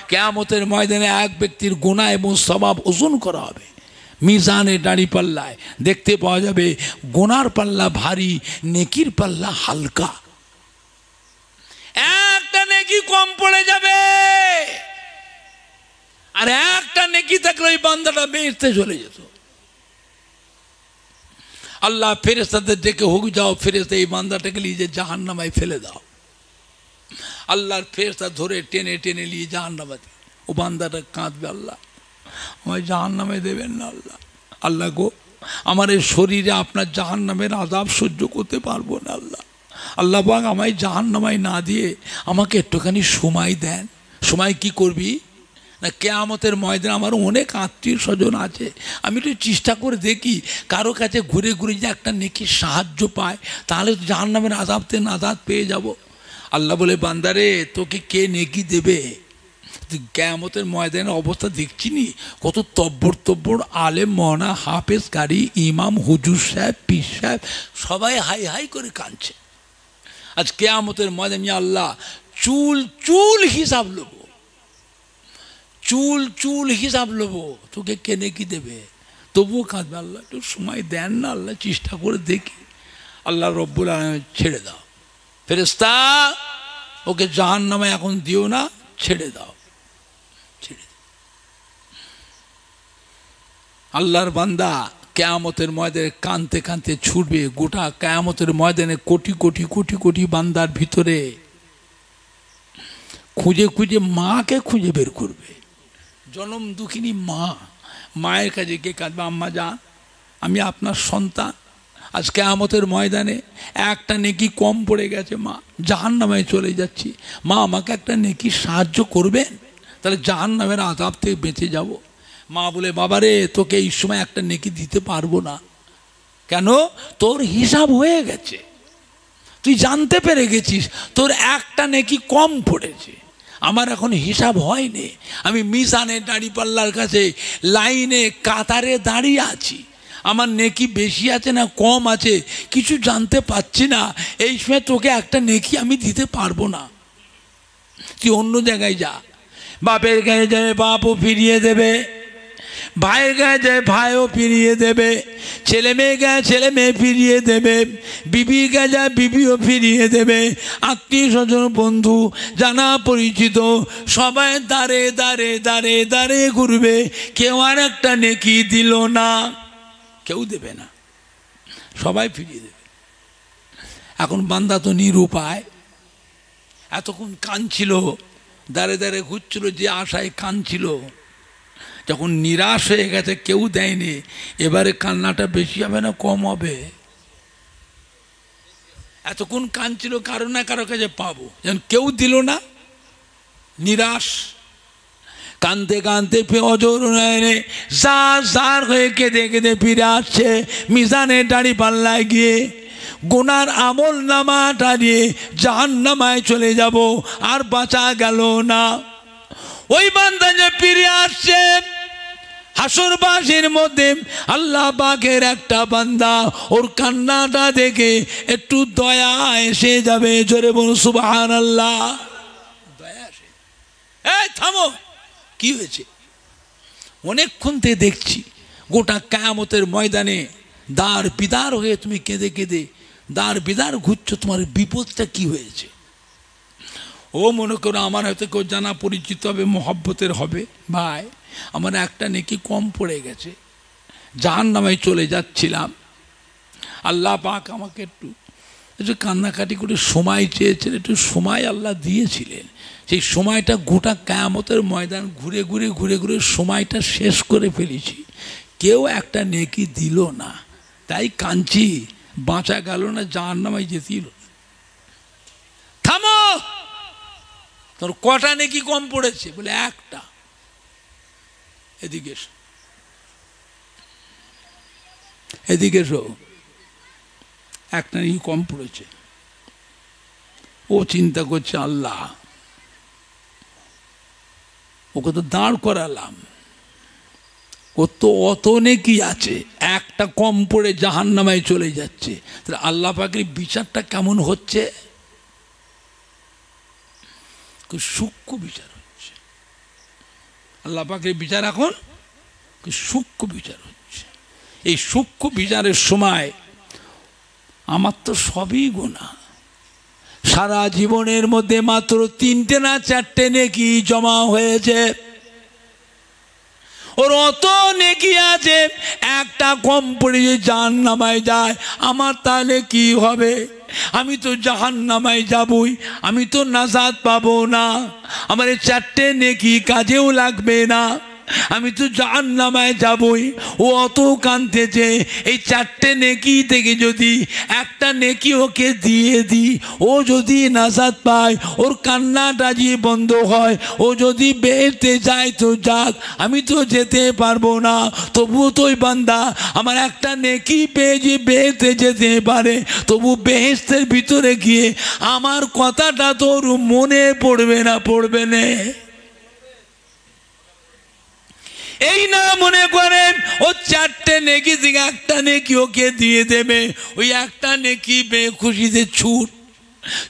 কিয়ামতের ময়দানে এক ব্যক্তির গুনাহ এবং সওয়াব ওজন করা হবে মিজানে দাঁড়িপাল্লায়। দেখতে পাওয়া যাবে গুনার পাল্লা ভারী, নেকির পাল্লা হালকা। একটা নেকি কম পড়ে যাবে, আর একটা নেকি থাকলে ওই বান্দাটা বেহেশতে চলে যেত। আল্লাহ ফেরেশতাদের ডেকে, হোক যাও ফেরেশতা, এই বান্দাটাকে নিয়ে যে জাহান্নামায় ফেলে দাও। আল্লাহর ফেরেশতা ধরে টেনে টেনে নিয়ে জাহান্নামাতে। ও বান্দাটা কাঁদবে, আল্লাহ আমায় জাহান্নামে দেবেন না। আল্লাহ, আল্লাহ গো, আমার এই শরীরে আপনার জাহান্নামের আযাব সহ্য করতে পারবো না। আল্লাহ, আল্লাহ পাক আমায় জাহান্নামায় না দিয়ে আমাকে একটুখানি সময় দেন। সময় কি করবি না, কিয়ামতের ময়দানে আমার অনেক আত্মীয় স্বজন আছে, আমি একটু চেষ্টা করে দেখি কারো কাছে ঘুরে ঘুরে যে একটা নেকি সাহায্য পায়, তাহলে জাহান্নামের আযাবতে নাজাত পেয়ে যাব। আল্লাহ বলে, বান্দারে তোকে কে নেকি দেবে? কিয়ামতের ময়দানের অবস্থা দেখছি নি, কত তব্বর আলেম মওলানা হাফেজ গাড়ি ইমাম হুজুর সাহেব পীর সাহেব সবাই হাই হাই করে কাঁদছে। আজ কিয়ামতের ময়দানে আল্লাহ চুল চুল হিসাব নেব, চুল চুল হিসাব নেব, তোকে কে নেকি দেবে? তবুও কাঁদবে, আল্লাহ একটু সময় দেন না, আল্লাহ চেষ্টা করে দেখি। আল্লাহ রব্বুল আলামিন ছেড়ে দাও, ফেরেশতা ওকে জাহান্নামে এখন দিও না, ছেড়ে দাও, ছেড়ে দাও। আল্লাহর বান্দা কিয়ামতের ময়দানে কাঁদতে কাঁদতে ছুটবে। গোটা কিয়ামতের ময়দানে কোটি কোটি কোটি কোটি বান্দার ভিতরে খুঁজে খুঁজে মাকে খুঁজে বের করবে। জনম দুঃখিনী মা, মায়ের কাছে গিয়ে কাঁদবে, আম্মা যান, আমি আপনার সন্তান, আজ কিয়ামতের ময়দানে একটা নেকি কম পড়ে গেছে, মা জাহান্নামে চলে যাচ্ছি, মা আমাকে একটা নেকি সাহায্য করবেন, তাহলে জাহান্নামের আযাব থেকে বেঁচে যাব। মা বলে, বাবারে তোকে এই সময় একটা নেকি দিতে পারবো না। কেন? তোর হিসাব হয়ে গেছে, তুই জানতে পেরে গেছিস তোর একটা নেকি কম পড়েছে, আমার এখন হিসাব হয়নি। আমি মিজানে দাঁড়িপাল্লার কাছে লাইনে কাতারে দাঁড়িয়ে আছি, আমার নেকি বেশি আছে না কম আছে কিছু জানতে পাচ্ছি না, এই সময় তোকে একটা নেকি আমি দিতে পারবো না, তুই অন্য জায়গায় যা। বাপের গায়ে যায় বাপও ফিরিয়ে দেবে, ভাইয়ের গায়ে যায় ভাইও ফিরিয়ে দেবে, ছেলে মেয়ে গায়ে ছেলে মেয়ে ফিরিয়ে দেবে, বিবির গায়ে যায় বিবিও ফিরিয়ে দেবে, আত্মীয় স্বজন বন্ধু জানা পরিচিত সবাই দাঁড়ে দাঁড়ে দাঁড়ে দাঁড়ে ঘুরবে, কেউ আর একটা নেকি দিল না, কেউ দেবে না, সবাই ফিরিয়ে দেবে। এখন বান্দা তো নিরুপায়, এতক্ষণ কাঁদছিল, দাঁড়ে দাঁড়ে ঘুরছিল, যে আশায় কাঁদছিল, যখন নিরাশ হয়ে গেছে কেউ দেয়নি, এবারে কান্নাটা বেশি হবে না কম হবে? এতক্ষণ কাঁদছিল কারো না কারো কাছে পাবো, যেন কেউ দিল না, নিরাশ, কাঁদতে কাঁদতে অজর নয়নে জার জার হয়ে কেঁদে কেঁদে ফিরে আসছে মিজানে দাঁড়িপাল্লায় গিয়ে, গুনার আমল নামাটা নিয়ে জাহান্নামায় চলে যাব, আর বাঁচা গেল না। ওই বান্দা যে ফিরে আসছে হাসরবাসীর মধ্যে, আল্লাহ পাকের একটা বান্দা, ওর কান্নাটা দেখে একটু দয়া এসে যাবে, জোরে বলুন সুবহানাল্লাহ। দয়া আসে, এই থামো, কি হয়েছে? অনেকক্ষণ থেকে দেখছি গোটা কিয়ামতের ময়দানে দাঁড় বিদার হয়ে তুমি কেঁদে কেঁদে দাঁড় বিদার ঘুরছো, তোমার বিপদটা কি হয়েছে? ও মনে করো আমার হয়তো কেউ জানা পরিচিত হবে, মহব্বতের হবে, ভাই আমার একটা নেকি কম পড়ে গেছে, জাহান্নামায় চলে যাচ্ছিলাম, আল্লাহ পাক আমাকে একটু কান্নাকাটি করে সময় চেয়েছিলেন, একটু সময় আল্লাহ দিয়েছিলেন, সেই সময়টা গোটা কিয়ামতের ময়দান ঘুরে ঘুরে ঘুরে ঘুরে সময়টা শেষ করে ফেলেছি, কেউ একটা নেকি দিল না, তাই কাঁদছি, বাঁচা গেল না, জাহান্নামায় যেতেই। থামো, তোর কটা নেকি কম পড়েছে? বলে একটা। এদিকে এসো, এদিকে এসো, একটা নেকি কম পড়েছে। ও চিন্তা করছে, আল্লাহ ওকে তো দাঁড় করালাম, ও তো অত নেকি আছে, একটা কম পড়ে জাহান্নামায় চলে যাচ্ছে, তাহলে আল্লাহ পাকের বিচারটা কেমন হচ্ছে? সূক্ষ্ম বিচার হচ্ছে। আল্লাহ পাকের বিচার এখন সূক্ষ্ম বিচার হচ্ছে। এই সূক্ষ্ম বিচারের সময় আমার তো সবই গুনাহ, সারা জীবনের মধ্যে মাত্র 3টে না 4টে নেকি জমা হয়েছে। ওর অত নেকি আছে, একটা কম পড়ে যে জাহান্নামায় যায়, আমার তাহলে কি হবে? আমি তো জাহান্নামায় যাবই, আমি তো নাজাত পাবো না। আমার এই 4টে নেকি কাজেও লাগবে না, আমি তো জাহান্নামায় যাবই। ও অত কাঁদতেছে, এই 4টে নেকি থেকে যদি একটা নেকি ওকে দিয়ে দিই, ও যদি নাজাত পায়, ওর কান্নাটা যে বন্ধ হয়, ও যদি বেহেশতে যায় তো যাক, আমি তো যেতে পারবো না। তবুও তো ওই বান্দা আমার একটা নেকি পেয়ে যে বেহেশতে যেতে পারে, তবু বেহেশতের ভিতরে গিয়ে আমার কথাটা তোর মনে পড়বে না? পড়বে না? এই না মনে করেন ও 4টে নেকি থেকে একটা নেকি ওকে দিয়ে দেবে, ওই একটা নেকি পেয়ে খুশিতে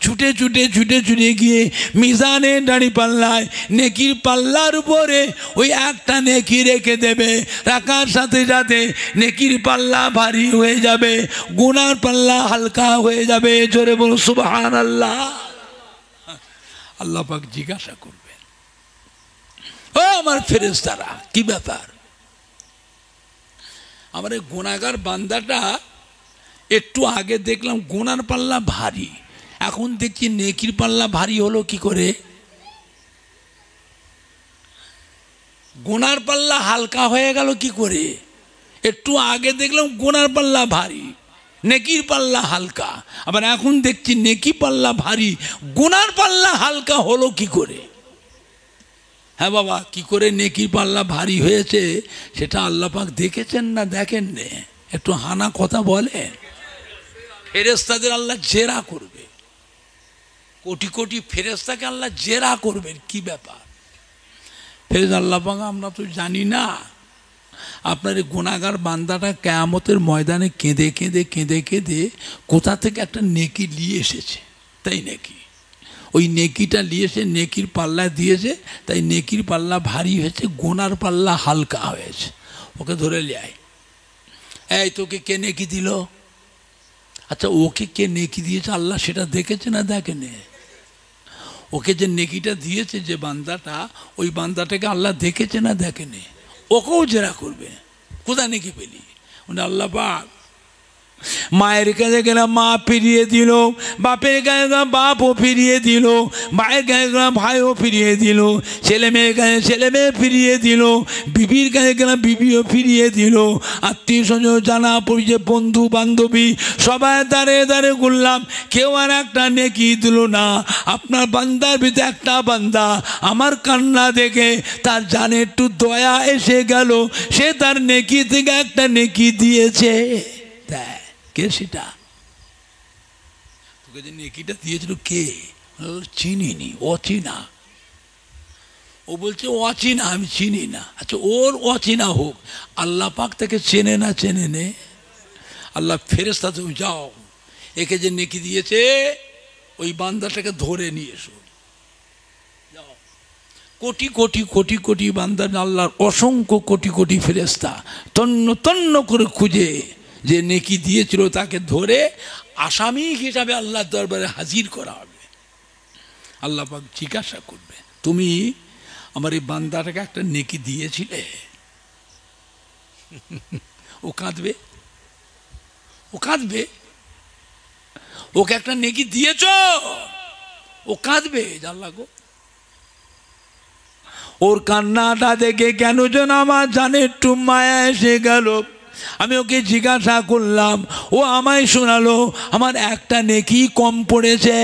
ছুটে ছুটে গিয়ে মিজানে দাঁড়ি পাল্লায় নেকির পাল্লার উপরে ওই একটা নেকি রেখে দেবে। রাখার সাথে সাথে নেকির পাল্লা ভারী হয়ে যাবে, গুনার পাল্লা হালকা হয়ে যাবে। জোরে বলুন সুবহানাল্লাহ। আল্লাহ পাক জিজ্ঞাসা করবে, ও আমার ফেরেশতারা, কি ব্যাপার? আমার এই গুনাহগার বান্দাটা একটু আগে দেখলাম গুনার পাল্লা ভারী, এখন দেখছি নেকির পাল্লা ভারী হলো কি করে? গুনার পাল্লা হালকা হয়ে গেল কি করে? একটু আগে দেখলাম গুনার পাল্লা ভারী, নেকির পাল্লা হালকা, আবার এখন দেখছি নেকি পাল্লা ভারী, গুনার পাল্লা হালকা হলো কি করে? হ্যাঁ বাবা, কি করে নেকির পাল্লা ভারী হয়েছে সেটা আল্লাহ পাক দেখেছেন না দেখেন নে? একটু হানা কথা বলে। ফেরেশতাদের আল্লাহ জেরা করবে, কোটি কোটি ফেরেশতাকে আল্লাহ জেরা করবেন। কি ব্যাপার? ফেরেশতা আল্লাহ পাক আমরা তো জানি না। আপনার এই গুনাহগার বান্দাটা কিয়ামতের ময়দানে কেঁদে কেঁদে কেঁদে কেঁদে কোথা থেকে একটা নেকি নিয়ে এসেছে, তাই নাকি? ওই নেকিটা নিয়েছে, নেকির পাল্লা দিয়েছে, তাই নেকির পাল্লা ভারী হয়েছে, গোনার পাল্লা হালকা হয়েছে। ওকে ধরে লিয়ায়, এই তোকে কে নেকি দিল? আচ্ছা, ওকে কে নেকি দিয়েছে আল্লাহ সেটা দেখেছে না দেখেনি? ওকে যে নেকিটা দিয়েছে যে বান্দাটা, ওই বান্দাটাকে আল্লাহ দেখেছে না দেখেনি? ওকেও জেরা করবে, কোথায় নেকি পেলি? আল্লাহ পাক মায়ের কাছে গেলাম মা ফিরিয়ে দিল, বাপের কাছে গেলাম বাপও ফিরিয়ে দিল, ভাইয়ের কাছে গেলাম ভাইও ফিরিয়ে দিল, ছেলে মেয়ের কাছে ছেলে মেয়ে ফিরিয়ে দিল, বিবির কাছে গেলাম বিবিও ফিরিয়ে দিল, আত্মীয় স্বজন জানা পরিচয় বন্ধু বান্ধবী সবাই দাঁড়িয়ে দাঁড়িয়ে ঘুরলাম, কেউ আর একটা নেকি দিল না। আপনার বান্দার ভিতরে একটা বান্দা আমার কান্না দেখে তার জানে একটু দয়া এসে গেল, সে তার নেকি থেকে একটা নেকি দিয়েছে। কে সেটা? তোকে যে নেকিটা দিয়েছিল কে? চিনিনি, অচিনা। ও বলছে অচিনা, আমি চিনি না। আচ্ছা, ওর অচিনা হোক, আল্লাহ পাক তাকে চেনে না চেনে নে? আল্লাহ ফেরেশতা তুমি যাও, একে যে নেকি দিয়েছে ওই বান্দাটাকে ধরে নিয়ে এসো। যাও, কোটি কোটি কোটি কোটি বান্দা, আল্লাহর অসংখ্য কোটি কোটি ফেরেশতা তন্ন তন্ন করে খুঁজে যে নেকি দিয়েছিল তাকে ধরে আসামি হিসাবে আল্লাহর দরবারে হাজির করা হবে। আল্লাহ পাক জিজ্ঞাসা করবে, তুমি আমার এই বান্দাটাকে একটা নেকি দিয়েছিলে? ও কাঁদবে, ও কাঁদবে। ওকে একটা নেকি দিয়েছ, ও কাঁদবে। আল্লাহ গো, ওর কান্নাটা দেখে কেন যেন আমার জানে একটু মায়া এসে গেল। আমি ওকে জিজ্ঞাসা করলাম, ও আমায় শোনালো আমার একটা নেকি কম পড়েছে,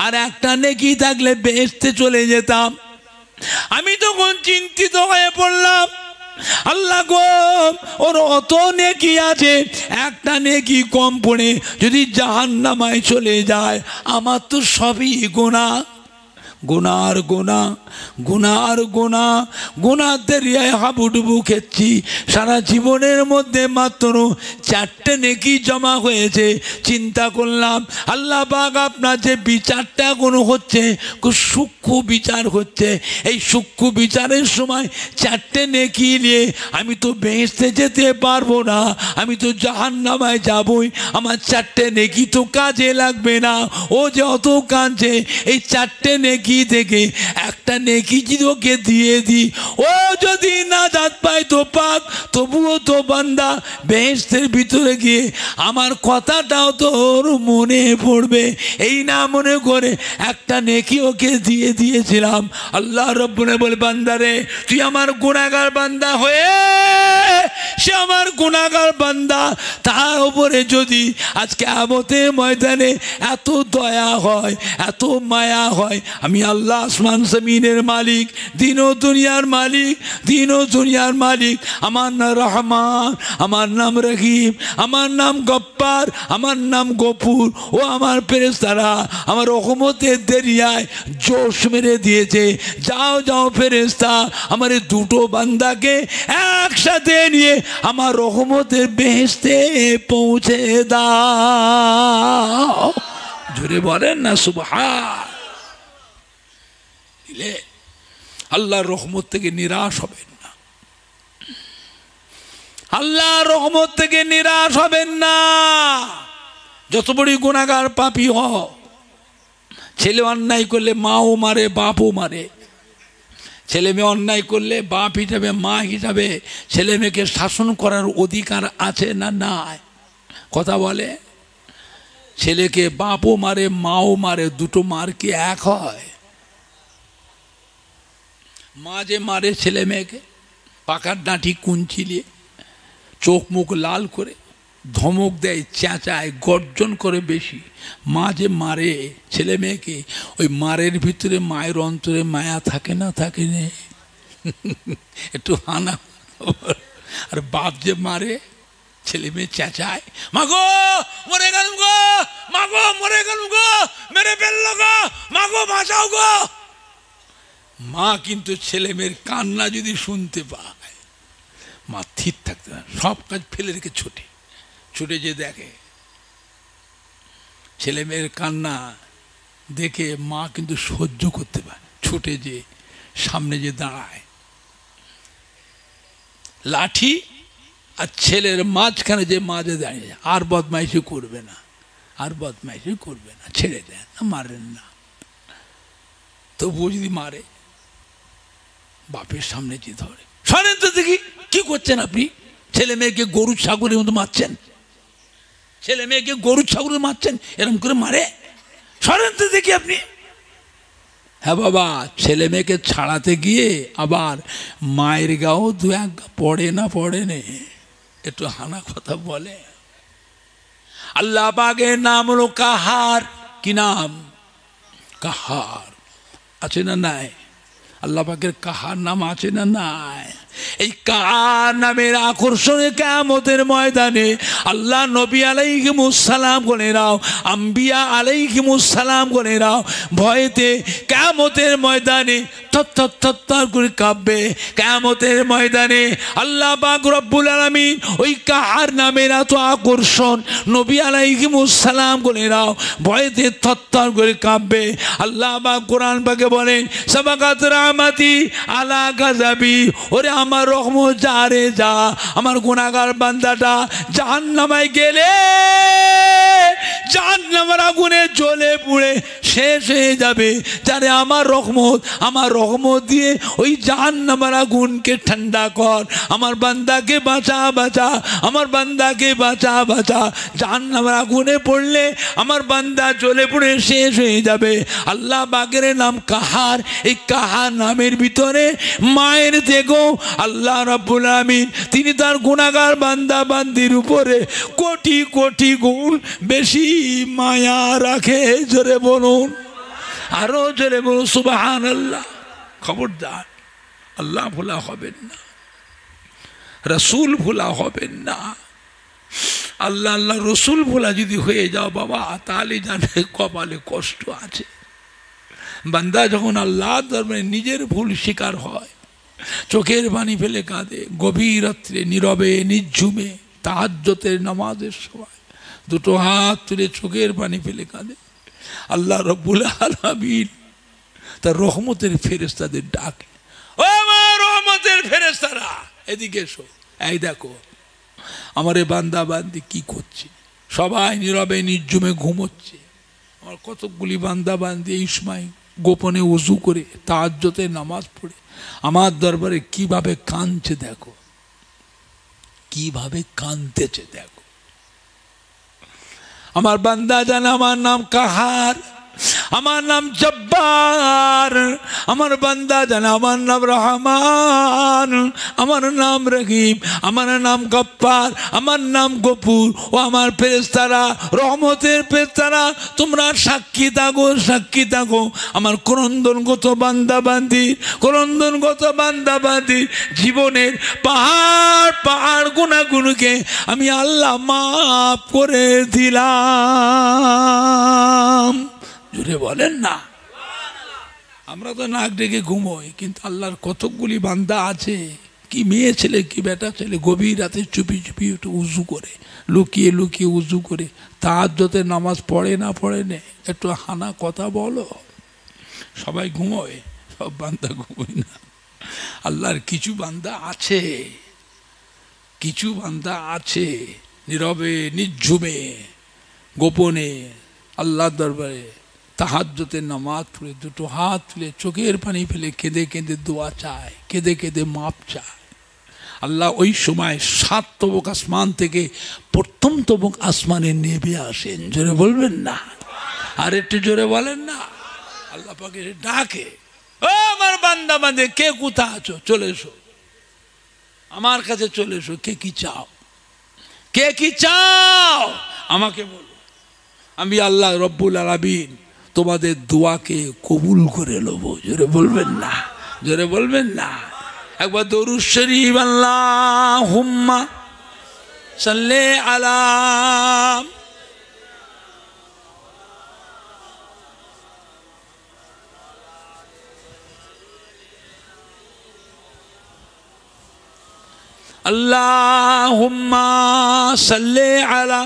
আর একটা নেকি থাকলে বেহেশতে চলে যেতাম। আমি তখন চিন্তিত হয়ে পড়লাম, আল্লাহ গো, ওর অত নেকি আছে, একটা নেকি কম পড়ে যদি জাহান্নামায় চলে যায়, আমার তো সবই গুনাহ। গুনার গুণা, গুনার গুণা, গুনার দেরিয়ায় হাবুডুবু খেচ্ছি। সারা জীবনের মধ্যে মাত্র 4টে নেকি জমা হয়েছে। চিন্তা করলাম আল্লাহ পাক আপনার যে বিচারটা কোনো হচ্ছে, খুব সূক্ষ্ম বিচার হচ্ছে, এই সূক্ষ্ম বিচারের সময় 4টে নেকি নিয়ে আমি তো বেহেশতে যেতে পারবো না, আমি তো জাহান্নামায় যাবই, আমার 4টে নেকি তো কাজে লাগবে না। ও যে অত কাঁদছে, এই 4টে নেকি থেকে একটা নেকি যদি ওকে দিয়ে দিই, ও যদি নাজাত পায় তো পাক, তবুও তো বান্দা বেহেশতের ভিতরে গিয়ে আমার কথাটাও তোর মনে পড়বে। এই না মনে করে একটা নেকি ওকে দিয়ে দিয়েছিলাম। আল্লাহ রব্বুল বলে, বান্দারে তুই আমার গুনাহগার বান্দা হয়ে, সে আমার গুনাহগার বান্দা, তার উপরে যদি আজকে কিয়ামতের ময়দানে এত দয়া হয়, এত মায়া হয়, আমি আল্লাহ আসমান জমিনের মালিক, দিন ও দুনিয়ার মালিক, দিন ও দুনিয়ার মালিক, আমার নাম রহমান, আমার নাম রহিম, আমার নাম গফফার, আমার নাম গফুর। ও আমার ফেরেশতারা আমার রহমতের দরিয়ায় জোশ মেরে দিয়েছে। যাও যাও ফেরেশতা, আমার এই দুটো বান্দাকে একসাথে নিয়ে আমার রহমতের বেহেশতে পৌঁছে দাও। জোরে বলেন না সুবহান। আল্লাহর রহমত থেকে নিরাশ হবেন না, আল্লাহর রহমত থেকে নিরাশ হবেন না। যত বড়ই গুনাহগার পাপী হও, ছেলে অন্যায় করলে মাও মারে, বাপও মারে। ছেলে মেয়ে অন্যায় করলে বাপ হিসাবে, মা হিসাবে ছেলে মেয়েকে শাসন করার অধিকার আছে না নাই? কথা বলে। ছেলেকে বাপও মারে, মাও মারে, দুটো মার কি এক হয়? মা যে মারে ছেলে মেয়েকে, পাকার ডাঁটি কুঞ্চিলিয়ে, চোখ মুখ লাল করে, ধমক দেয়, চেঁচায়, গর্জন করে বেশি। মা যে মারে ছেলে মেয়েকে, ওই মারের ভিতরে মায়ের অন্তরে মায়া থাকে না, থাকে না? একটু হানা। আর বাপ যে মারে ছেলে মেয়ে চেঁচায়, মাগো মরে গেলুম গো, মাগো মরে গেলুম গো, মেরে ফেললো গো, মাগো বাঁচাও গো। মা কিন্তু ছেলে মেয়ের কান্না যদি শুনতে পায়, মা ঠিক থাকতে পারে, সব কাজ ফেলে রেখে ছুটে ছুটে যে দেখে। ছেলে মেয়ের কান্না দেখে মা কিন্তু সহ্য করতে পারে, ছুটে যে সামনে যে দাঁড়ায়, লাঠি আর ছেলের মাঝখানে যে মাঝে দাঁড়িয়ে, আর বদমাইশি করবে না, আর বদমাইশি করবে না, ছেড়ে দেন না, মারেন না। তবুও যদি মারে, বাপের সামনে যে ধরে, শোনেন তো দেখি কি করছেন আপনি? ছেলে মেয়েকে গরু ছাগলের মতো মারছেন, ছেলে মেয়েকে গরু ছাগলের মারছেন, এরকম করে মারে? শোনেন তো দেখি আপনি। হ্যাঁ বাবা, ছেলে মেয়েকে ছাড়াতে গিয়ে আবার মায়ের গাও দু এক পড়ে না, পড়ে নে, একটু হানা কথা বলে। আল্লাহ পাকের নাম হলো কাহার। কি নাম? কাহার। আছে না নাই? আল্লাহ পাকের কাহার নাম আছে না নাই? এই কাহার নামের আকর্ষণে কিয়ামতের ময়দানে আল্লাহ নবী আলাইহিমুস সালাম গণেরাও, আম্বিয়া আলাইহিমুস সালাম গণেরাও ভয়েতে কিয়ামতের ময়দানে থরথর করে কাঁপবে। কিয়ামতের ময়দানে আল্লাহ পাক রব্বুল আলামিন ওই কাহার নামের এত আকর্ষণ, নবী আলাইহিমুস সালাম গণেরাও ভয়েতে থরথর করে কাঁপবে। আল্লাহ পাক কোরআন পাকে বলেন, সাবাকাত রাহমাতি আলা গাযাবি, ওরে আমার রহমত যা রে যা, আমার গুনাহগার বান্দাটা জাহান্নামায় গেলে জাহান্নামের আগুনে জ্বলে পুড়ে শেষ হয়ে যাবে। যারে আমার রহমত দিয়ে ওই জাহান্নামের আগুনকে ঠান্ডা কর, আমার বান্দাকে বাঁচা বাঁচা, আমার বান্দাকে বাঁচা বাঁচা। জাহান্নামের আগুনে পড়লে আমার বান্দা জ্বলে পুড়ে শেষ হয়ে যাবে। আল্লাহ পাকের নাম কাহার। এই কাহার নামের ভিতরে মায়ের থেকেও আল্লাহ রাব্বুল আলামিন তিনি তার গুনাহগার বান্দা বান্দির উপরে কোটি কোটি গুণ বেশি মায়া রাখে। জোরে বলুন, আরো জোরে বলুন সুবহানাল্লাহ। খবরদার আল্লাহ ভোলা হবেন না, রসুল ভোলা হবেন না। আল্লাহ আল্লাহ রসুল ভোলা যদি হয়ে যাও বাবা, তাহলে জানে কপালে কষ্ট আছে। বান্দা যখন আল্লাহর দরবারে নিজের ভুল স্বীকার হয়, চোখের পানি ফেলে কাঁদে, গভীর রাত্রে নীরবে নিঝুমে তাহাজ্জুদের নামাজের সময় দুটো হাত তুলে চোখের পানি ফেলে কাঁদে, আল্লাহ রব্বুল আলামিন তার রহমতের ফেরেশতাদের ডাকে, ও আমার রহমতের ফেরেশতারা এদিকে এসো, এই দেখো আমার এই বান্দা বান্দি কি করছে, সবাই নীরবে নিঝুমে ঘুমোচ্ছে, আমার কতকগুলি বান্দা বান্দি এই সময় গোপনে উজু করে তাহাজ্জুদের নামাজ পড়ে আমার দরবারে কিভাবে কাঁদছে দেখো, কিভাবে কাঁদতেছে দেখো। আমার বান্দা জানে আমার নাম কাহার, আমার নাম জব্বার, আমার বান্দা জানে আমার নাম রহমান, আমার নাম রহিম, আমার নাম গফফার, আমার নাম গফুর। ও আমার ফেরেশতারা, রহমতের ফেরেশতারা, তোমরা সাক্ষী থাকো, সাক্ষী থাকো আমার ক্রন্দনগত বান্দাবান্দি, ক্রন্দনগত বান্দাবান্দি জীবনের পাহাড় পাহাড় গুনাহগুলোকে আমি আল্লাহ মাফ করে দিলাম। জুড়ে বলেন না। আমরা তো নাক ডেকে ঘুমোই, কিন্তু আল্লাহর কতকগুলি বান্দা আছে, কি মেয়ে ছেলে কি বেটা ছেলে গভীর রাতে চুপি চুপি একটু উজু করে, লুকিয়ে লুকিয়ে উজু করে তাহাজ্জুদের নামাজ পড়ে না পড়ে নে, একটু হানা কথা বলো। সবাই ঘুমোয়, সব বান্দা ঘুমোয় না। আল্লাহর কিছু বান্দা আছে, কিছু বান্দা আছে নীরবে নিঝুমে গোপনে আল্লাহর দরবারে তাহাজ্জুদের নামাজ পড়ে দুটো হাত তুলে চোখের পানি ফেলে কেঁদে কেঁদে দোয়া চায়, কেঁদে কেঁদে মাপ চায়। আল্লাহ ওই সময় 7 তবক আসমান থেকে প্রথম তবক আসমানে নেমে আসেন। জোরে বলবেন না, আর একটু জোরে বলেন না। আল্লাহ পাকে ডাকে, ও আমার বান্দা বান্দে কে কোথা আছো, চলে এসো আমার কাছে, চলে এসো। কে কি চাও, কে কি চাও আমাকে বলো, আমি আল্লাহ রব্বুল আলামিন তোমাদের দোয়াকে কবুল করে নেব। জোরে বলবেন না, জোরে বলবেন না। একবার দরুদ শরীফ আল্লাহুম্মা সাল্লি আলা আল্লাহুম্মা সাল্লি আলা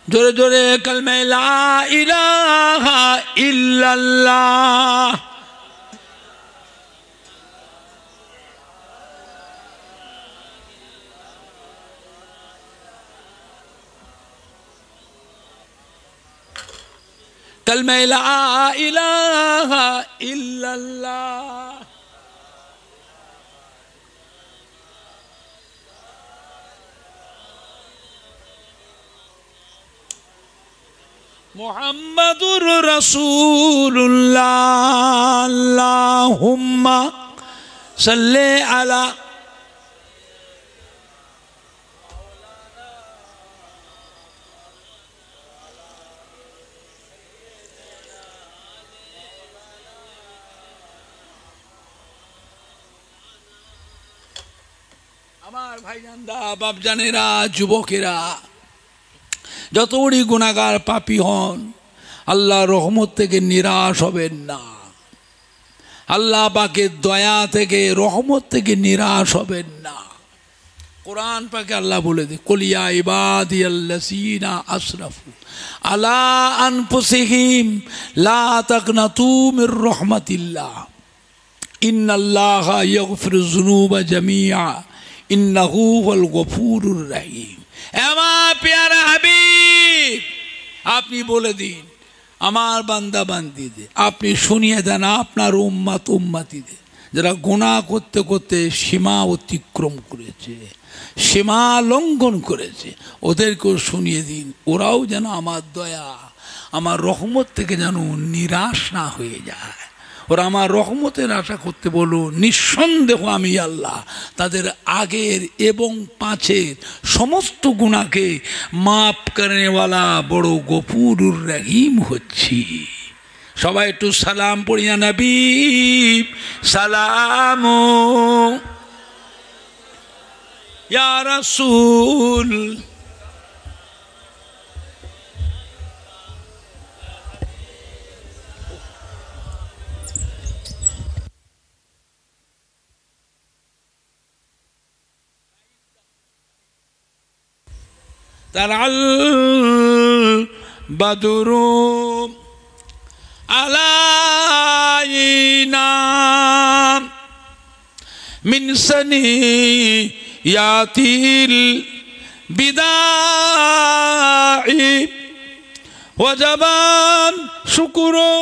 জোরে জোরে কালমে লা ইলাহা ইল্লাল্লাহ। কালমে লা ইলাহা ইল্লাল্লাহ। মুহাম্মাদুর রাসূলুল্লাহ। আল্লাহুম্মা সাল্লি আলা আমার ভাইজানরা, বাপজানেরা, যুবকেরা, যত বড়ি গুনাহগার পাপী হন, আল্লাহ রহমত থেকে নিরাশ হবেন না। আল্লাহ পাকের দয়া থেকে রহমত থেকে নিরাশ হবেন না। কোরআন পাকে আল্লাহ বলে দে, কুল ইয়া ইবাদিয়াল্লাযীনা আসরাফু আলা আনফুসিহিম লা তাকনাতু মির রাহমাতিল্লাহ ইন্নাল্লাহা ইয়াগফিরুয যুনুবা জামিআ ইন্নাহু হুয়াল গফুরুর রহিম। আমার প্যারা হাবিব, আপনি বলে দিন আমার বান্দা বান্দিদের, আপনি শুনিয়ে দেন আপনার উম্মত উম্মতিদের যারা গুনাহ করতে করতে সীমা অতিক্রম করেছে, সীমা লঙ্ঘন করেছে, ওদেরকেও শুনিয়ে দিন, ওরাও যেন আমার দয়া আমার রহমত থেকে যেন নিরাশ না হয়ে যায়। ওরা আমার রহমতের আশা করতে বলো, নিঃসন্দেহ আমি আল্লাহ তাদের আগের এবং পাঁচের সমস্ত গুনাহকে মাফ করেনেওয়ালা বড় গফুরুর রহিম হচ্ছি। সবাই একটু সালাম পড়িয়া নবী সালাম ইয়া রাসূল। তারাল বাদরু আলাইনা মিন সানিয়াতিল বিদাই ওয়াজাবান শুকরু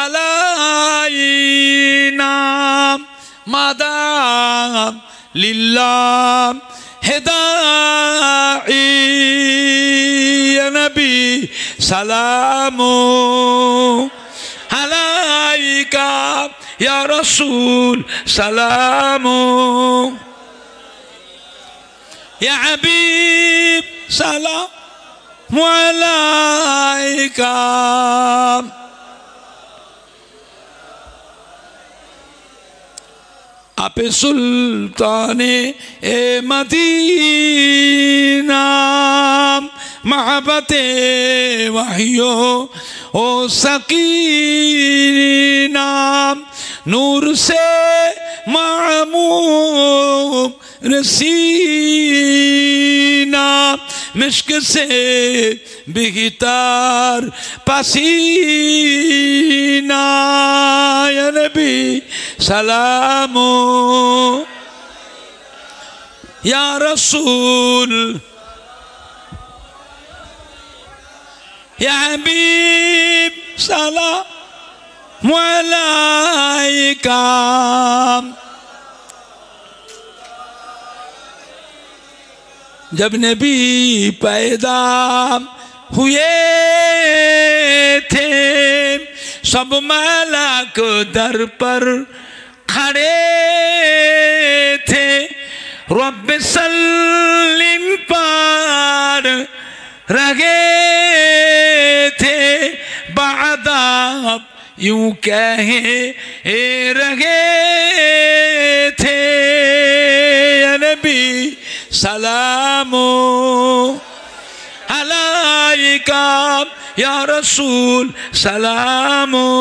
আলাইনা মাদাম লিল্লাহ হেদাই ইয়া নবী সালামু আলাইকা ইয়া রাসূল সালামু ইয়া হাবিব সালামু আলাইকা। আপে সুলতানে এ মদিনা महबते वहियो ओ सकीना नूर से मामूम रसीना मिश्क से बिगितार पसीना या नबी सलामो या रसूल या हबीब सलाम अलैका। जब नबी पैदा हुए थे सब मलाक दर पर खड़े थे रब सल्लिम पर रगे थे बादाब यूं कहे रगे थे या नबी सलामो अलैका या रसूल सलामो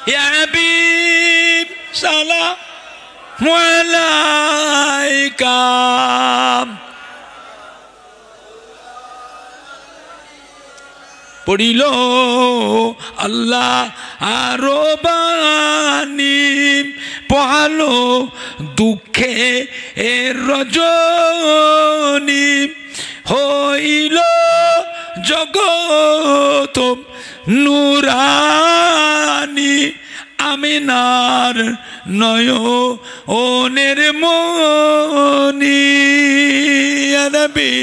या हबीब सलाम अलैका। पढ़िल अल्लाह आरो बानी पहालो दुखे रजनी हईल जगत नूरानी आमिनार नयনের मणि या नबी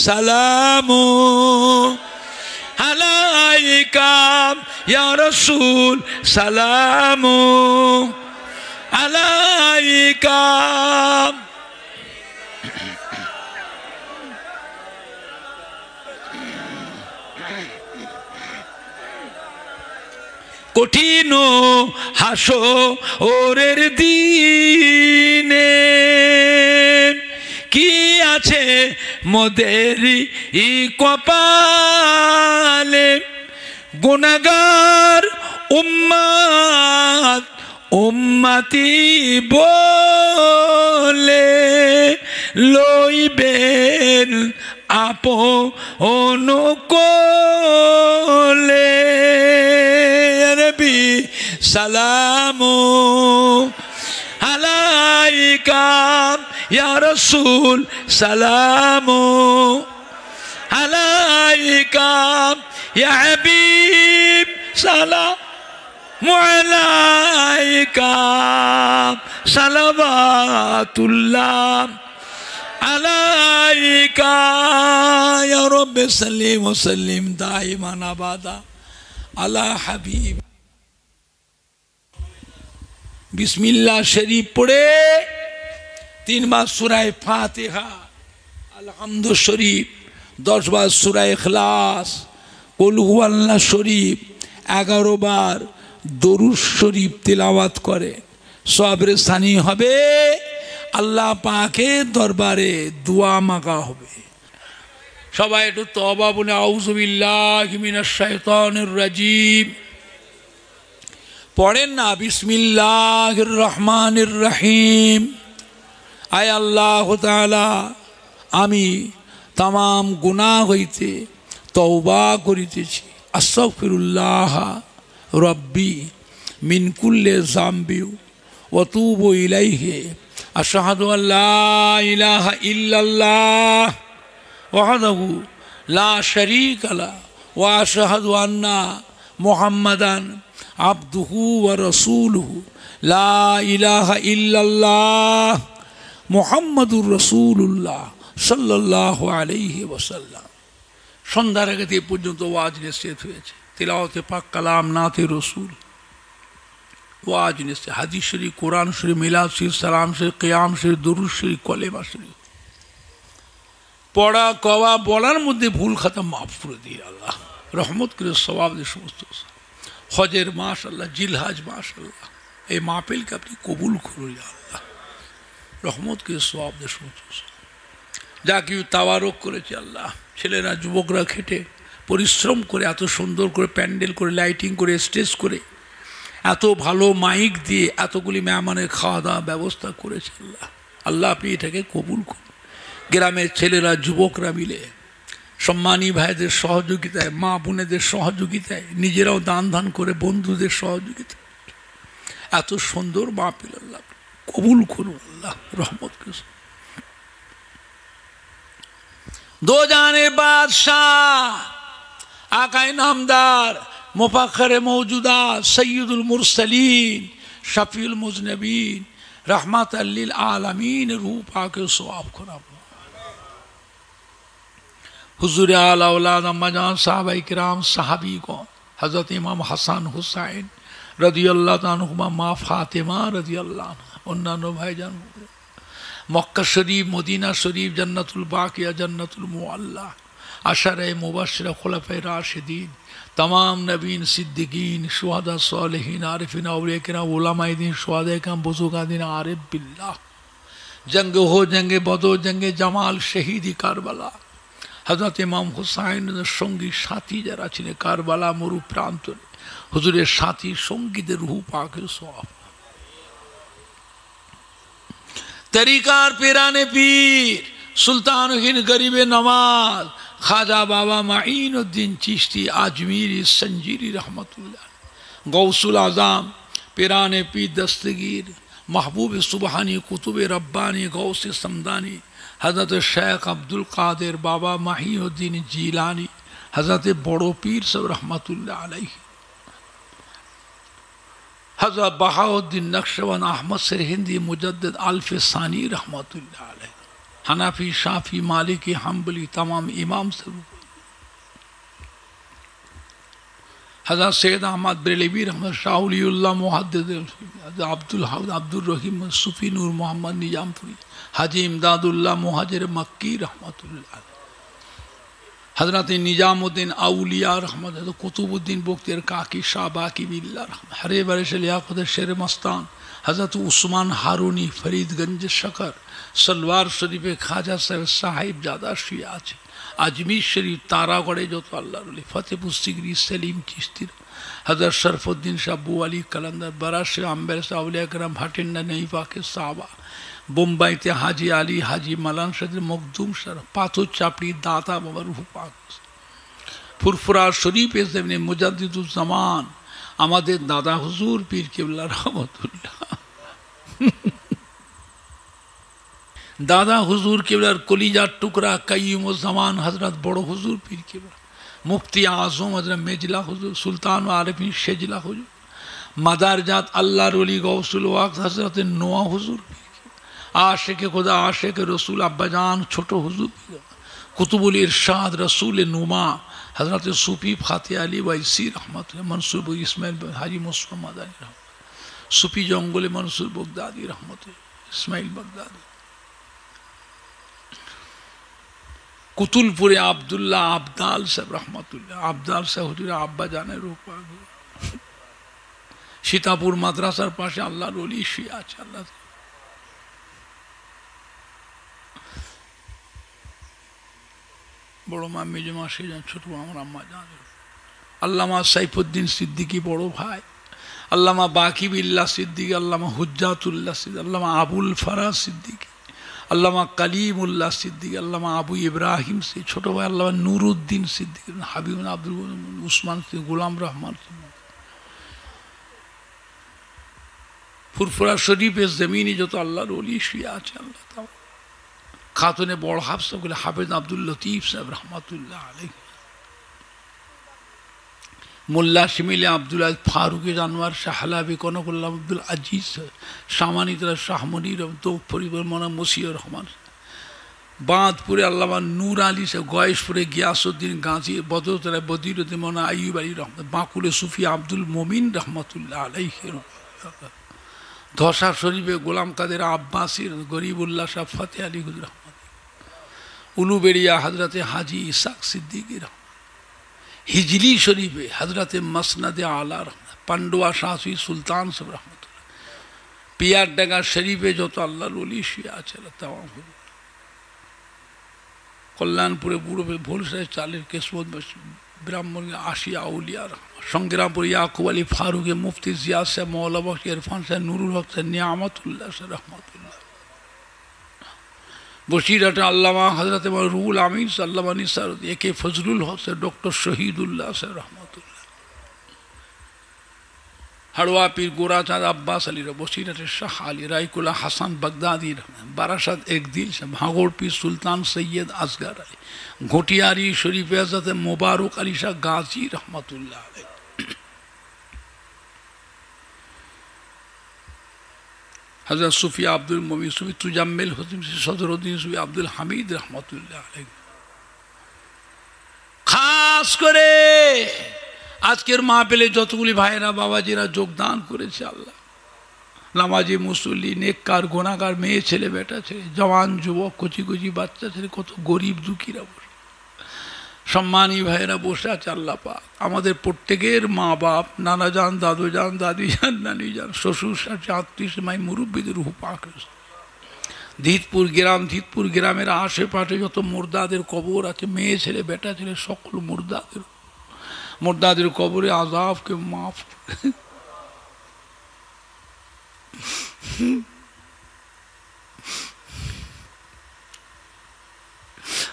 सलामो अलैका या रसूल सलामो अलैका। कठिन हाशरेर दिने কি আছে মোদেরি কপালে গুনাহগার উম্মত উম্মতি বলে লইবেন আপন কোলে নবী সালামু अलैका या रसूल सलामो अलैका या हबीब सलाम अलैका सलवातुल्लाह अलैका या रब्बि सल्लि व सल्लिम दाइमान अबादा अला हबीब। बिस्मिल्लाह शरीफ पढ़े 3 बार सूराए फातिहा, अल्हम्दु शरीफ 10 बार सूराए इखलास, কুল হুয়াল্লাহ শরীফ 11 বার দরুদ শরীফ তিলাওয়াত করে, সওয়াবের স্থানী হবে, আল্লাহ পাকের দরবারে দোয়া মাগা হবে। সবাই একটু তওবা বলে আউযু বিল্লাহি মিনাশ শাইতানির রাজিম পড়েন না। বিসমিল্লাহির রহমানির রহিম। আয় আল্লাহ তাআলা, আমি তামাম গুনাহ হইতে তওবা করিতেছি। আস্তাগফিরুল্লাহ রব্বি মিন কুল্লি যামবি ওয়া তুবু ইলাইহি। আশহাদু আল্লা ইলাহা ইল্লাল্লাহ ওয়াহদাহু লা শারীকা লাহু ওয়া আশহাদু আন্না মুহাম্মাদান আবদুহু ওয়া রাসূলুহু। লা ইলাহা ইল্লাল্লাহ মুহাম্মাদুর রাসূলুল্লাহ সাল্লাল্লাহু আলাইহি ওয়াসাল্লাম। সন্ধ্যার আগে এ পর্যন্ত ওয়াজ নিশ্চিত হয়েছে। তিলাওয়াতে পাক কালাম নাতে রসুল, ওয়াজ নিশ্চিত, হাদিস শরীফ, কোরআন শরীফ, মিলাদ শরীফ, সালাম শরীফ, কিয়াম শরীফ, দুরূদ শরীফ, কলেমা শরীফ পড়া কওয়া বলার মধ্যে ভুল খাতা মাফ করে দিয়ে আল্লাহ রহমত করে সওয়াব দিয়ে সমস্ত। হজের মাস আল্লাহ, জিলহাজ মাস আল্লাহ, এই মাহফিলকে আপনি কবুল করুন আল্লাহ, রহমত করে সওয়াব দিয়ে সমস্ত। যা কেউ তাওয়ারক করেছে আল্লাহ, ছেলেরা যুবকরা খেটে পরিশ্রম করে এত সুন্দর করে প্যান্ডেল করে, লাইটিং করে, স্টেজ করে, এত ভালো মাইক দিয়ে এতগুলি মেহমানের খাওয়া দাওয়া ব্যবস্থা করেছে আল্লাহ, আল্লাহ আপনি এটাকে কবুল করুন। গ্রামের ছেলেরা যুবকরা মিলে সম্মানী ভাইদের সহযোগিতায়, মা বোনেদের সহযোগিতায়, নিজেরাও দান ধান করে বন্ধুদের সহযোগিতায় এত সুন্দর মাহফিল আল্লাহ কবুল করুন আল্লাহ, রহমত করুন। দো জানে বাদশাহ আকাই নামদার মুফাখরে মৌজুদা সৈয়দুল মুরসলিন শফিউল মুজনবিন রহমাতাল লিল আলামিন রূহ পাকে সওয়াব করা। হুজুর আলা औलाद अम्माजान साहबाए किराम साहबीगण हज़रत इमाम हसन हुसैन रदियल्लाहु ताआला मा फातिमा रदियल्लाहु अन्हा, অন্যান্য ভাইজান, মক্কা শরীফ, মদিনা শরীফ, জান্নাতুল বাকিয়া, জান্নাতুল মুআল্লা, আশারায়ে মুবাশশিরা, খুলাফায়ে রাশিদিন, तमाम नबीन, सिद्दीकीन, शुहदा, सालिहीन, आरिफीन, औलिया किराम, उलमाए दीन, शुहदाए किराम, बुज़ुर्गान आरिफ बिल्लाह, जंग हो, जंगे बदर, जंगे जमाल, शहीदी কারবালা, হযরত ইমাম হুসাইনের সঙ্গী সাথী যারা ছিলেন কারবালা মরু প্রান্তরে, হুজুরের সাথী সঙ্গীদের রূহ পাকের সওয়াব। তরিকার পিরানে পীর সুলতানহীন গরিবে নওয়াজ খাজা বাবা মাঈনুদ্দিন চিশতি আজমিরি সঞ্জিরি রহমতুল্লাহ, গৌসুল আজম পিরানে পীর দস্তগীর महबूब सुबहानी कुतुब रब्बानी गौस समदानी हज़रत शेख अब्दुल कादिर बाबा माहीउद्दीन जीलानी हज़रत बड़ो पीर सब रहमतुल्लाह अलैहि, हज़रत बहाउद्दीन नक्शबंद अहमद सरहिंदी मुजद्दिद अल्फ सानी रहमतुल्लाह अलैहि, हनाफी शाफी मालिकी हम्बली तमाम इमाम सब, हज़रत सैयद अहमद बरेलवी रहमत शाहुलियुल्लाह मुहद्दिद अब्दुल हाउद अब्दुल रहीम सूफी नूर मोहम्मद निजामपुरी हाजी इमदादुल्लाह मुहाजिर मक्की रहमतुल्लाह, हज़रत निजामुद्दीन औलिया रहमत, कुतुबुद्दीन बुख्तियार काकी शाह बाकी बिल्ला रहमत, हरे बरश लियाकत शेर मस्तान हज़रत उस्मान हारूनी फरीदगंज शकर, सलवार शरीफ खाजा साहिब ज़्यादा शिया আছে, আজমির শরীফ তারাগড়ে যত আল্লাহর ওলি, ফতেপুর সিগরি সেলিম চিশতির, হযরত শরফুদ্দিন শাহ আবু আলী কালান্দার, বারাসে আম্বের শাহ আউলিয়া কেরাম ভাটিন্ডা নেই পাকে সাহাবা, বোম্বাইতে হাজি আলী হাজি মালান সাদের মখদুম শাহ, পাথর চাপড়ি দাতা বাবা রূহ পাক, ফুরফুরা শরীফ এসে মুজাদ্দিদুজ্জামান আমাদের দাদা হুজুর পীর কেবলা রহমতুল্লাহ, दादा हुजूर केवलार कलिजार टुकड़ा कय्युमुज़्ज़मान हज़रत बड़ो हुजूर पीर केवला, मुफ्ती आज़म हज़रत मेजला हुजूर, सुल्तान आरिफीन शेजला हुजूर, मदारजात अल्लाहर वली गौसुल वक्त हज़रत नोआ हुजूर पीर केवला, आशिक खुदा आशिक रसूल अब्बाजान छोटो हुजूर पीर, कुतुबुल इरशाद रसूल नुमा हज़रत सूफी फाते अली वैसी रहमत, मंसूर इस्माइल हाजी मुस्तफ़ा मदानी रहमत, सूफी जंगल मंसूर बगदादी रहमत, इस्माइल बगदादी, কুতুলপুরে আবদুল্লাহ আবদাল সাহেব রহমতুল্লাহ, আবদাল সাহেব হুজুর আব্বা জানের উপর। সীতাপুর মাদ্রাসার পাশে আল্লাহর ওলি শুয়ে আছে। আল্লাহ বড় মা, মেজো মা, সে যান, ছোট মা, আমার আম্মা জান। আল্লামা সাইফুদ্দিন সিদ্দিকী বড় ভাই, আল্লামা বাকিবিল্লাহ সিদ্দিকী, আল্লামা হুজ্জাতুল্লাহ সিদ্দিকী, আল্লামা আবুল ফারাজ সিদ্দিকী, আল্লামা কালিমুল্লাহ সিদ্দিকী, আল্লামা আবু ইব্রাহিম সে ছোট ভাই, আল্লামা নুরুদ্দিন সিদ্দিকী, হাবিব আব্দুল উসমান, গোলাম রহমান। ফুরফুরা শরীফের জমিনে যত আল্লাহর ওলি শুয়ে আছে আল্লাহ তাআলা। খাতুনে বড় হাফসা বলে হাফেজ আব্দুল লতিফ সাহেব রহমাতুল্লাহ আলাইহি, মোল্লা শিমিলে আব্দুল আজ ফারুক জানোয়ার শাহলাবি, কনকুল্লাহ আব্দুল আজিজ, সামানিতরা শাহমনির তো পরিবার মনা মসিউর রহমান, বাঁধপুরে আল্লামা নূর আলী সাহেব, গয়েশপুরে গিয়াসউদ্দিন গাজী, বদরতলায় বদিরুদ্দিন মনা আইয়ুব আলী রহমান, বাঁকুড়ে সুফি আব্দুল মমিন রহমতুল্লাহ আলাইহি, ধসা শরীফে গোলাম কাদের আব্বাসির, গরিবুল্লাহ শাহ ফতে আলী হুজুর রহমান, উলুবেড়িয়া হজরতে হাজি ইসাক সিদ্দিকী রহমান, হিজলি শরীফে হজরতে মসনদে আলা রহমান, পান্ডুয়া শাহী সুলতান সাহেব রহমতুল্লাহ, পিয়ারডাঙ্গা শরীফে যত আল্লাহর ওলি শুয়ে আছে তাওয়াম, কল্যাণপুরে বুড়ো ভোলসায় চালের কেসমত ব্রাহ্মণ আশিয়া আউলিয়া রহমান, সংগ্রামপুর ইয়াকুব আলী ফারুকে মুফতি জিয়াদ সাহেব, মৌলা বক্স ইরফান সাহেব, নুরুল হক সাহেব, নিয়ামতুল্লাহ সাহেব রহমতুল্লাহ, বসিরহাটে আল্লামা হজরত রুহুল আমিন, আল্লামা নিসার, একে ফজলুল হক সাহেব, ডক্টর শহীদুল্লাহ সাহেব রহমতুল্লাহ, হাড়োয়া পীর গোরাচাঁদ আব্বাস আলীরা, বসিরহাটের শাহ আলী, রাইকুল্লাহ হাসান বাগদাদি, বারাসাত একদিল সাহেব, ভাগড় পীর সুলতান সৈয়দ আসগার আলী, ঘটিয়ারি শরীফে হজরত মোবারক আলী শাহ গাজী রহমতুল্লাহ আলাইহি, হজরত সুফি আব্দুল মমিন সুফি তুজাম্মেল হোসেন সদরুদ্দিন সুফি আব্দুল হামিদ রহমতুল্লাহ আলাইহি। খাস করে আজকের মাহফিলে যতগুলি ভাইয়েরা বাবাজিরা যোগদান করেছে, আল্লাহ নামাজি মুসল্লি নেককার গুনাহগার মেয়ে ছেলে বেটা ছেলে, জওয়ান যুবক, কচি কচি বাচ্চা ছেলে, কত গরিব দুঃখীরা বসে, সম্মানী ভাইয়েরা বসে আছে। আল্লাহ পাক আমাদের প্রত্যেকের মা বাপ, নানা যান, দাদু যান, দাদি যান, নানি যান, শ্বশুর শাশুড়ি, আত্মীয় স্বজন, মুরব্বীদের রূহ পাক, ধিতপুর গ্রামের আশেপাশে যত মুর্দাদের কবর আছে, মেয়ে ছেলে বেটা ছেলে, সকল মুর্দাদের কবরে আযাবকে মাফ করে,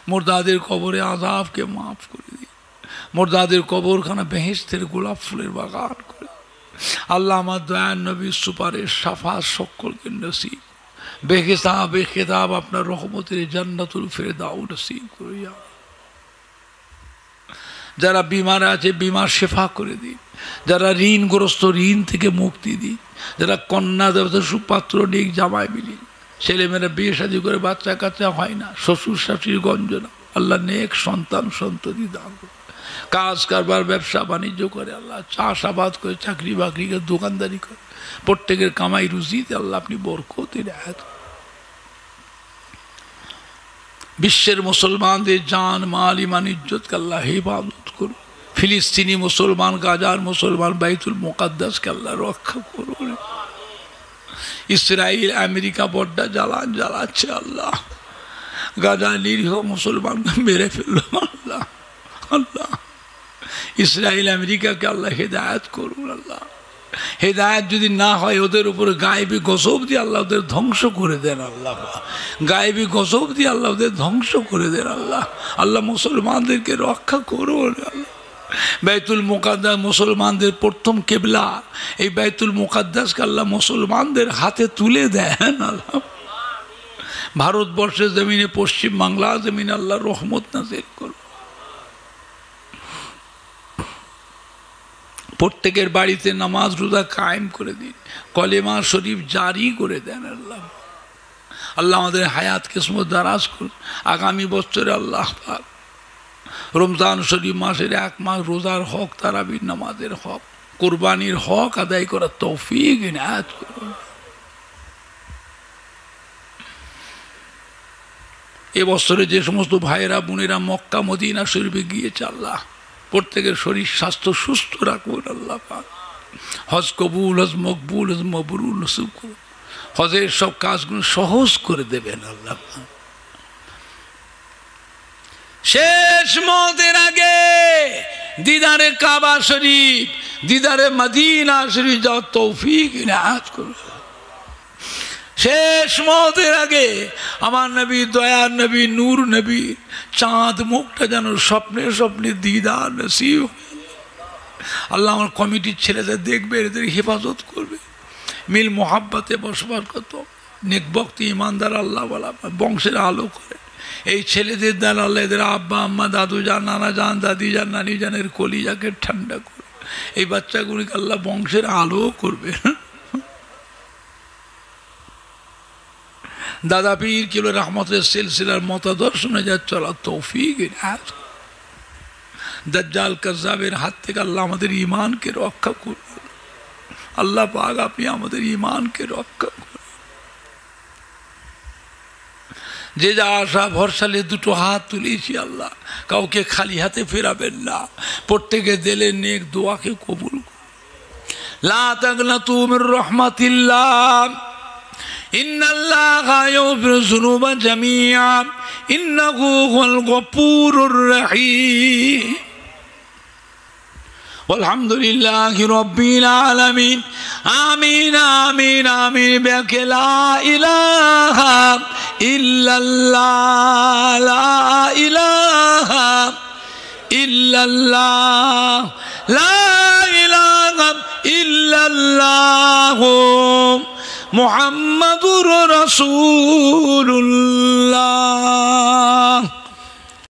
মুর্দাদের কবরে আযাবকে মাফ করে দিই, মুর্দাদের কবরখানা বেহেশতের গোলাপ ফুলের বাগান করে। আল্লাহ আমার দয়ার নবীর সুপারিশ শাফাত সকলকে নসিব, বেহিসাব বেখিতাব আপনার রহমতের জান্নাতুল ফিরদাউস নসিব করিয়া। যারা বিমার আছে বিমার শেফা করে দিন, যারা ঋণগ্রস্ত ঋণ থেকে মুক্তি দিন, যারা কন্যা দেবতা সুপাত্র নেই জামাই মিলি, ছেলেমেয়েরা বিয়ে শাদী করে বাচ্চা কাচ্চা হয় না, শ্বশুর শাশুড়ির গঞ্জনা, আল্লাহ নেক সন্তান সন্ততি দান করে, কাজ কারবার ব্যবসা বাণিজ্য করে, আল্লাহ চাষাবাদ করে, চাকরি বাকরি করে, দোকানদারি করে, প্রত্যেকের কামাই রুজিতে আল্লাহ আপনি বরকতের আয়াত। বিশ্বের মুসলমানদের জান মাল ইমান ইজ্জতকে আল্লাহ হেফাজত করুন। ফিলিস্তিনি মুসলমান, গাজার মুসলমান, বাইতুল মুকাদ্দাসকে আল্লাহ রক্ষা করুন। ইসরায়েল আমেরিকা বড্ডা জ্বালাচ্ছে আল্লাহ, গাজা নিরীহ মুসলমানকে মেরে ফেলল আল্লাহ। আল্লাহ ইসরায়েল আমেরিকাকে আল্লাহ হেদায়েত করুন। আল্লাহ হেদায়েত যদি না হয় ওদের উপরে গায়েবী গজব দিয়ে আল্লাহ ওদের ধ্বংস করে দেন। আল্লাহ গায়েবী গজব দিয়ে আল্লাহ ওদের ধ্বংস করে দেন। আল্লাহ আল্লাহ মুসলমানদেরকে রক্ষা করুন। আল্লাহ বাইতুল মুকাদ্দাস মুসলমানদের প্রথম কেবলা, এই বাইতুল মুকাদ্দাসকে আল্লাহ মুসলমানদের হাতে তুলে দেন। আল্লাহ ভারতবর্ষের জমিনে, পশ্চিম বাংলা জমিনে আল্লাহ রহমত নাযিল করুন। প্রত্যেকের বাড়িতে নামাজ রোজা কায়েম করে দিন, কলেমা শরীফ জারি করে দেন। আল্লাহ আল্লাহ আমাদের হায়াত কিসমত দারাজ করুন। আগামী বছরে আল্লাহ পাক রমজান শরীফ মাসের 1 মাস রোজার হক, তারাবির নামাজের হক, কোরবানির হক আদায় করার তৌফিক ইনায়াত করুন। এবছরে যে সমস্ত ভাইয়েরা বোনেরা মক্কা মদিনা শরীফে গিয়েছে আল্লাহ প্রত্যেকের শরীর স্বাস্থ্য সুস্থ রাখুন আল্লাহ পাক। হজ কবুল, হজ মকবুল, হজ মবরুল নসিব করুন। হজের সব কাজগুলো সহজ করে দেবেন আল্লাহ পাক। শেষ মতের আগে দিদারে কাবা শরীফ, দিদারে মদিনা শরীফ যাওয়ার তৌফিক ইনায়াত করুন। শেষ মতের আগে আমার নবী, দয়ার নবী, নূর নবী চাঁদ মুখটা যেন স্বপ্নে স্বপ্নে দিদার নসিব। আল্লাহ আমার কমিটির ছেলেদের দেখবে, এদের হেফাজত করবে, মিল মোহাব্বতে বসবাস করতো, নেকবক্তি ইমানদার আল্লাহ বলা বংশের আলো করে। এই ছেলেদের দ্বারা আল্লাহ এদের আব্বা আম্মা, দাদু যান, নানা যান, দাদি যান, নানি জানের কলিজাকে ঠান্ডা করবে। এই বাচ্চাগুলিকে আল্লাহ বংশের আলো করবে। দাদা পীর কিলো রহমতের সিলসিলার মতাদর্শনে যা চলা তৌফিক। দাজ্জাল কাজ্জাবের হাত থেকে আল্লাহ আমাদের ঈমানকে রক্ষা করুন। আল্লাহ পাক আপনি আমাদের ঈমানকে রক্ষা করুন। যে যা আশা ভরসালে দুটো হাত তুলেছি আল্লাহ, কাউকে খালি হাতে ফেরাবেন না। প্রত্যেকে দিলে নেক দোয়াকে কবুল করুন। লা তাগনাতু মির রাহমাতিল্লাহ, ইন্নাল্লাহা ইয়াগফিরু যুনুবা জামিআ, ইন্নাহু হুয়াল গফুরুর রহিম। আলহামদুলিল্লাহি রাব্বিল আলামিন। আমিন আমিন আমিন। বিকা লা ইলাহা ইল্লাল্লাহ, লা ইলাহা ইল্লাল্লাহ, লা ইলাহা ইল্লাল্লাহ মুহাম্মাদুর রাসূলুল্লাহ।